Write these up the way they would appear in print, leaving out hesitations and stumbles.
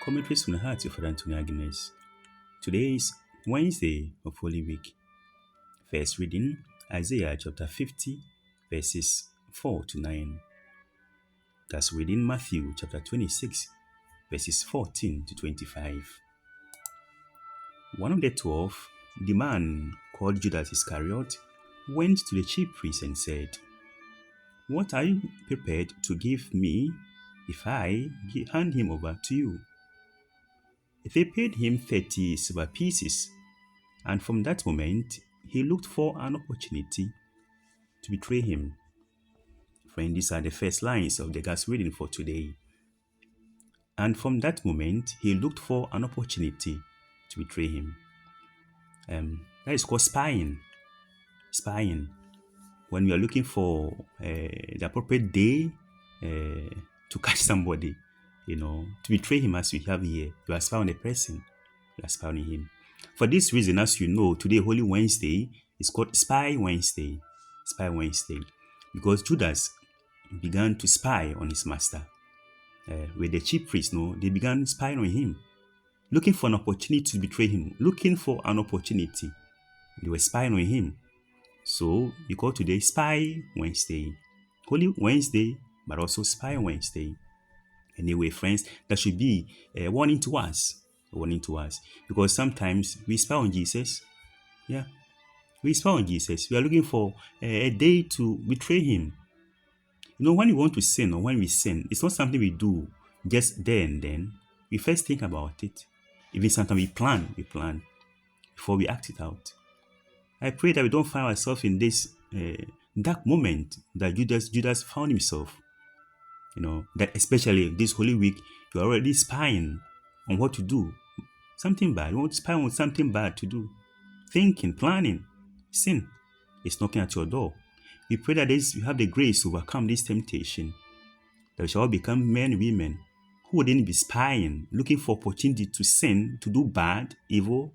Commentaries from the heart of Father Agnes. Today is Wednesday of Holy Week. First reading, Isaiah chapter 50, verses 4 to 9. Thus reading Matthew chapter 26, verses 14 to 25. One of the 12, the man called Judas Iscariot, went to the chief priest and said, "What are you prepared to give me if I hand him over to you?" They paid him 30 silver pieces, and from that moment he looked for an opportunity to betray him. Friend, these are the first lines of the God's reading for today. And from that moment he looked for an opportunity to betray him. That is called spying. Spying. When you are looking for the appropriate day to catch somebody, to betray him, as we have here, you are spying on a person, you are spying on him. For this reason, as you know, today, Holy Wednesday, is called Spy Wednesday. Spy Wednesday. Because Judas began to spy on his master. With the chief priests, they began spying on him, looking for an opportunity to betray him, looking for an opportunity. They were spying on him. So we call today Spy Wednesday. Holy Wednesday, but also Spy Wednesday. Anyway, friends, that should be a warning to us. A warning to us. Because sometimes we spy on Jesus. Yeah. We spy on Jesus. We are looking for a day to betray him. When we want to sin or when we sin, it's not something we do just there and then. We first think about it. Even sometimes we plan before we act it out. I pray that we don't find ourselves in this dark moment that Judas found himself. That especially this Holy Week, you're already spying on what to do. Something bad. You want to spy on something bad to do. Thinking, planning. Sin is knocking at your door. We pray that you have the grace to overcome this temptation. That we shall all become men and women who wouldn't be spying, looking for opportunity to sin, to do bad, evil,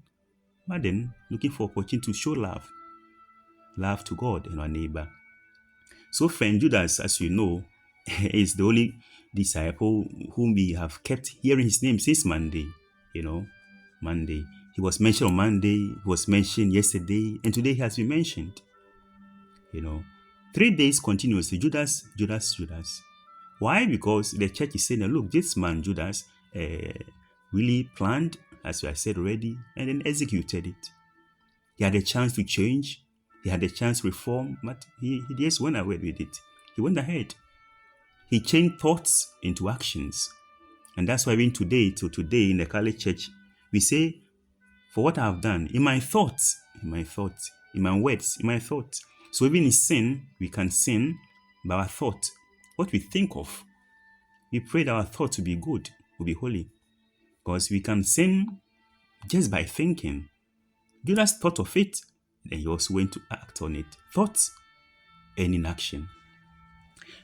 but then looking for opportunity to show love. Love to God and our neighbor. So friend, Judas, as you know, is the only disciple whom we have kept hearing his name since Monday. Monday. He was mentioned on Monday, he was mentioned yesterday, and today he has been mentioned. 3 days continuously, Judas. Why? Because the church is saying, look, this man, Judas, really planned, as I said already, and then executed it. He had a chance to change. He had a chance to reform, but he just went ahead with it. He went ahead. He changed thoughts into actions. And that's why even today, till today in the Catholic Church, we say, for what I have done, in my thoughts, in my words, in my thoughts. So even in sin, we can sin by our thought. What we think of. We pray that our thoughts will be good, will be holy. Because we can sin just by thinking. Judas thought of it, and he also went to act on it. Thoughts and in action.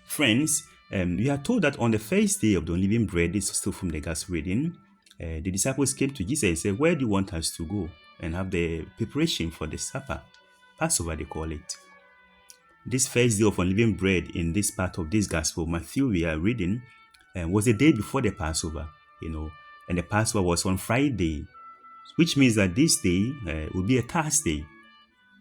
Friends, we are told that on the first day of the unleavened bread, this is still from the God's reading, the disciples came to Jesus and said, "Where do you want us to go and have the preparation for the supper?" Passover, they call it. This first day of unleavened bread in this part of this gospel, Matthew, we are reading, was the day before the Passover, and the Passover was on Friday, which means that this day will be a Thursday,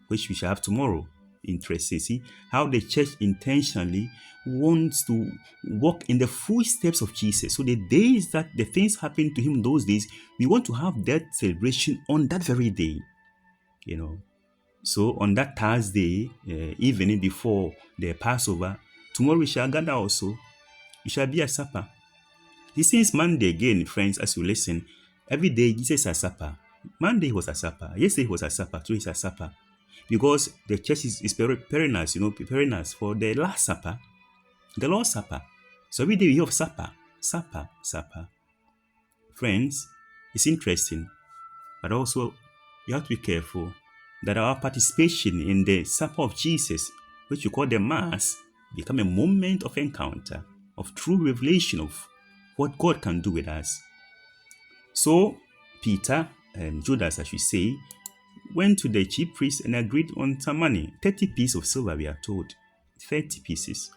which we shall have tomorrow. Interesting. See how the church intentionally wants to walk in the footsteps of Jesus. So the days that the things happened to him those days, we want to have that celebration on that very day. So on that Thursday evening before the Passover, tomorrow we shall gather also. It shall be a supper. This is Monday again, friends, as you listen. Every day Jesus has supper. Monday was a supper. Yesterday was a supper. Today is a supper. Because the church is preparing us for the last supper, the Lord's Supper. So every day we have supper. Friends, it's interesting, but also you have to be careful that our participation in the supper of Jesus, which we call the Mass, become a moment of encounter, of true revelation of what God can do with us. So Peter and Judas, as we say, went to the chief priest and agreed on some money, 30 pieces of silver, we are told. 30 pieces.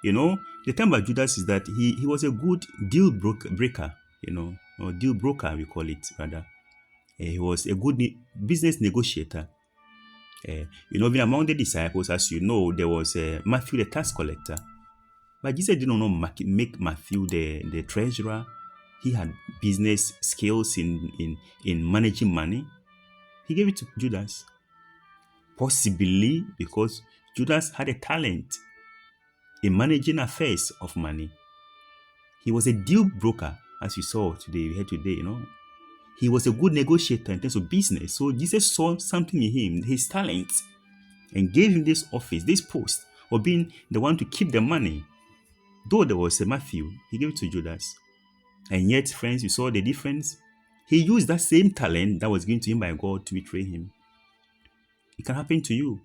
The thing about Judas is that he was a good deal breaker. or deal broker, we call it rather. He was a good business negotiator. Even among the disciples, as you know, there was Matthew the tax collector. But Jesus did not make Matthew the treasurer. He had business skills in managing money. He gave it to Judas. Possibly because Judas had a talent in managing affairs of money. He was a deal broker, as we saw today, we heard today, He was a good negotiator in terms of business. So Jesus saw something in him, his talent, and gave him this office, this post of being the one to keep the money. Though there was a Matthew, he gave it to Judas. And yet, friends, you saw the difference. He used that same talent that was given to him by God to betray him. It can happen to you.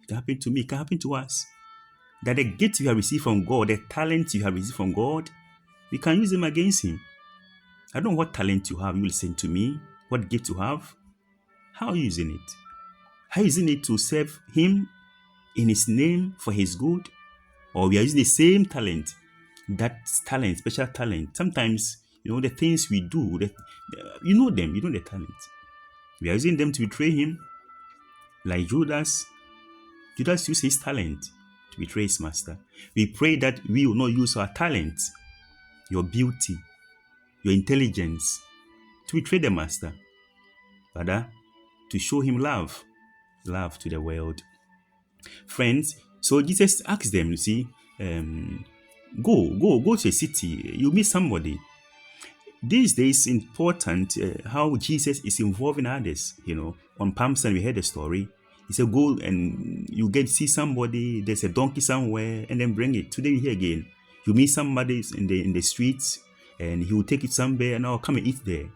It can happen to me. It can happen to us. That the gift you have received from God, the talent you have received from God, we can use them against him. I don't know what talent you have. You will say to me, what gift you have? How are you using it? Are you using it to serve him in his name for his good? Or we are using the same talent, that talent, special talent. Sometimes, the things we do, you know them, you know the talent. We are using them to betray him. Like Judas. Judas used his talent to betray his master. We pray that we will not use our talent, your beauty, your intelligence, to betray the master. Rather, to show him love to the world. Friends, so Jesus asked them, you see, go to a city, you meet somebody. These days, it's important how Jesus is involving others. On Palm Sunday, we heard the story. He said, go and you get to see somebody, there's a donkey somewhere, and then bring it. Today we hear again. You meet somebody in the streets, and he will take it somewhere, and I'll come and eat there.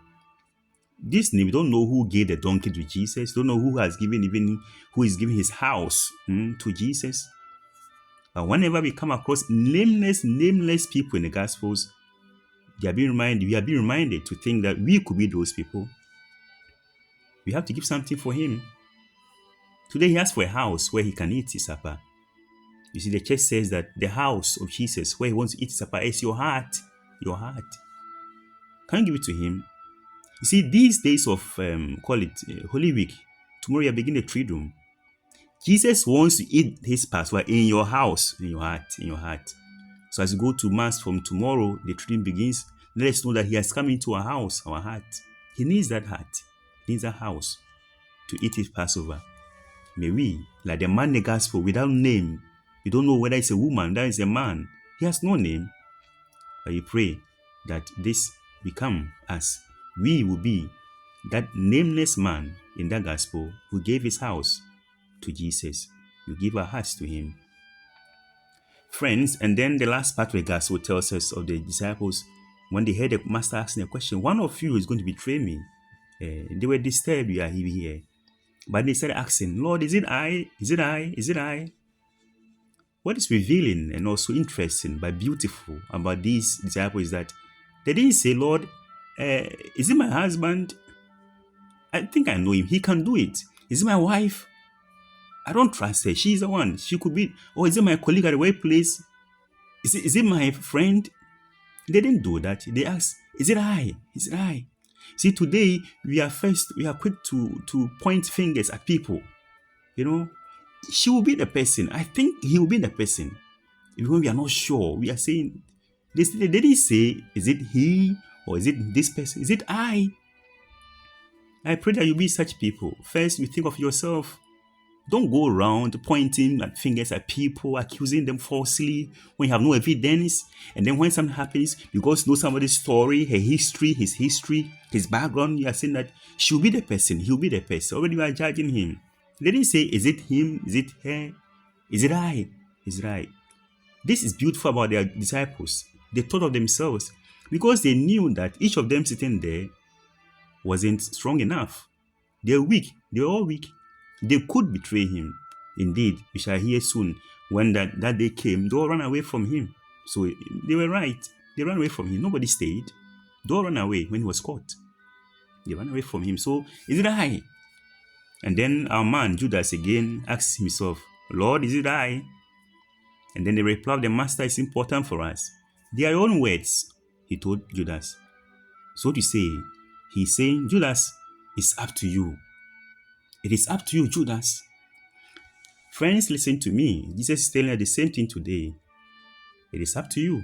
We don't know who gave the donkey to Jesus. Don't know who is giving his house to Jesus. But whenever we come across nameless people in the Gospels, we are being reminded to think that we could be those people. We have to give something for him. Today he asks for a house where he can eat his supper. You see, the church says that the house of Jesus, where he wants to eat supper, is your heart. Your heart. Can you give it to him? You see, these days of, call it Holy Week, tomorrow you are beginning the Triduum. Jesus wants to eat his Passover in your house, in your heart. So as you go to Mass from tomorrow, the Triduum begins. Let us know that he has come into our house, our heart. He needs that heart. He needs a house to eat his Passover. May we, like the man in the Gospel, without name, we don't know whether it's a woman, whether it's a man. He has no name. But we pray that this become us. We will be that nameless man in that Gospel who gave his house to Jesus. We give our hearts to him. Friends, and then the last part of the Gospel tells us of the disciples, when they heard the master asking a question, one of you is going to betray me. They were disturbed, we are here. But they started asking, Lord, is it I? Is it I? Is it I? What is revealing and also interesting but beautiful about these disciples is that they didn't say, Lord, is it my husband? I think I know him. He can do it. Is it my wife? I don't trust her. She's the one. She could be. Or is it my colleague at the workplace? Is it my friend? They didn't do that. They asked, is it I? Is it I? See, today we are quick to point fingers at people. She will be the person. I think he will be the person. Even when we are not sure, we are saying, they didn't say, is it he or is it this person? Is it I? I pray that you be such people. First, you think of yourself. Don't go around pointing at fingers at people, accusing them falsely when you have no evidence. And then when something happens, you go to know somebody's story, her history, his background. You are saying that she'll be the person, he'll be the person. Already you are judging him. They didn't say, is it him? Is it her? Is it I? Is it I? This is beautiful about their disciples. They thought of themselves because they knew that each of them sitting there wasn't strong enough. They're weak. They're all weak. They could betray him. Indeed, we shall hear soon when that day came, they all ran away from him. So they were right. They ran away from him. Nobody stayed. They all ran away when he was caught. They ran away from him. So is it I? And then our man, Judas, again asks himself, Lord, is it I? And then the reply of the master is important for us. Their own words, he told Judas. So to say, he's saying, Judas, it's up to you. It is up to you, Judas. Friends, listen to me. Jesus is telling us the same thing today. It is up to you.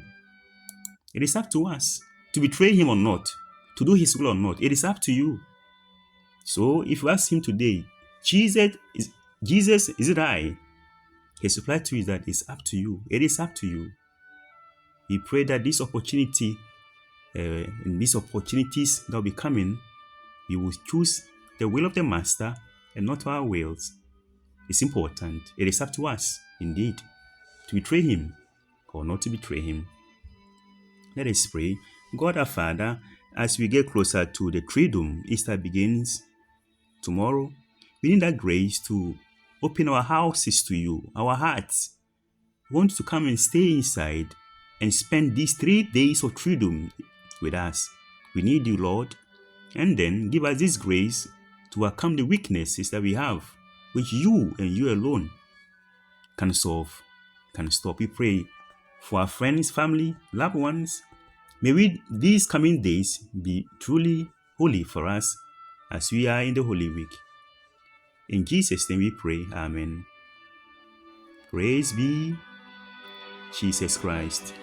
It is up to us to betray him or not, to do his will or not. It is up to you. So if you ask him today, Jesus, is it I? His reply to you is that it's up to you. It is up to you. We pray that this opportunity, in these opportunities that will be coming, we will choose the will of the Master and not our wills. It's important. It is up to us, indeed, to betray him or not to betray him. Let us pray. God our Father, as we get closer to the Triduum, Easter begins tomorrow. We need that grace to open our houses to you, our hearts. We want to come and stay inside and spend these 3 days of Triduum with us. We need you, Lord. And then give us this grace to overcome the weaknesses that we have, which you and you alone can solve, can stop. We pray for our friends, family, loved ones. May these coming days be truly holy for us as we are in the Holy Week. In Jesus' name we pray. Amen. Praise be Jesus Christ.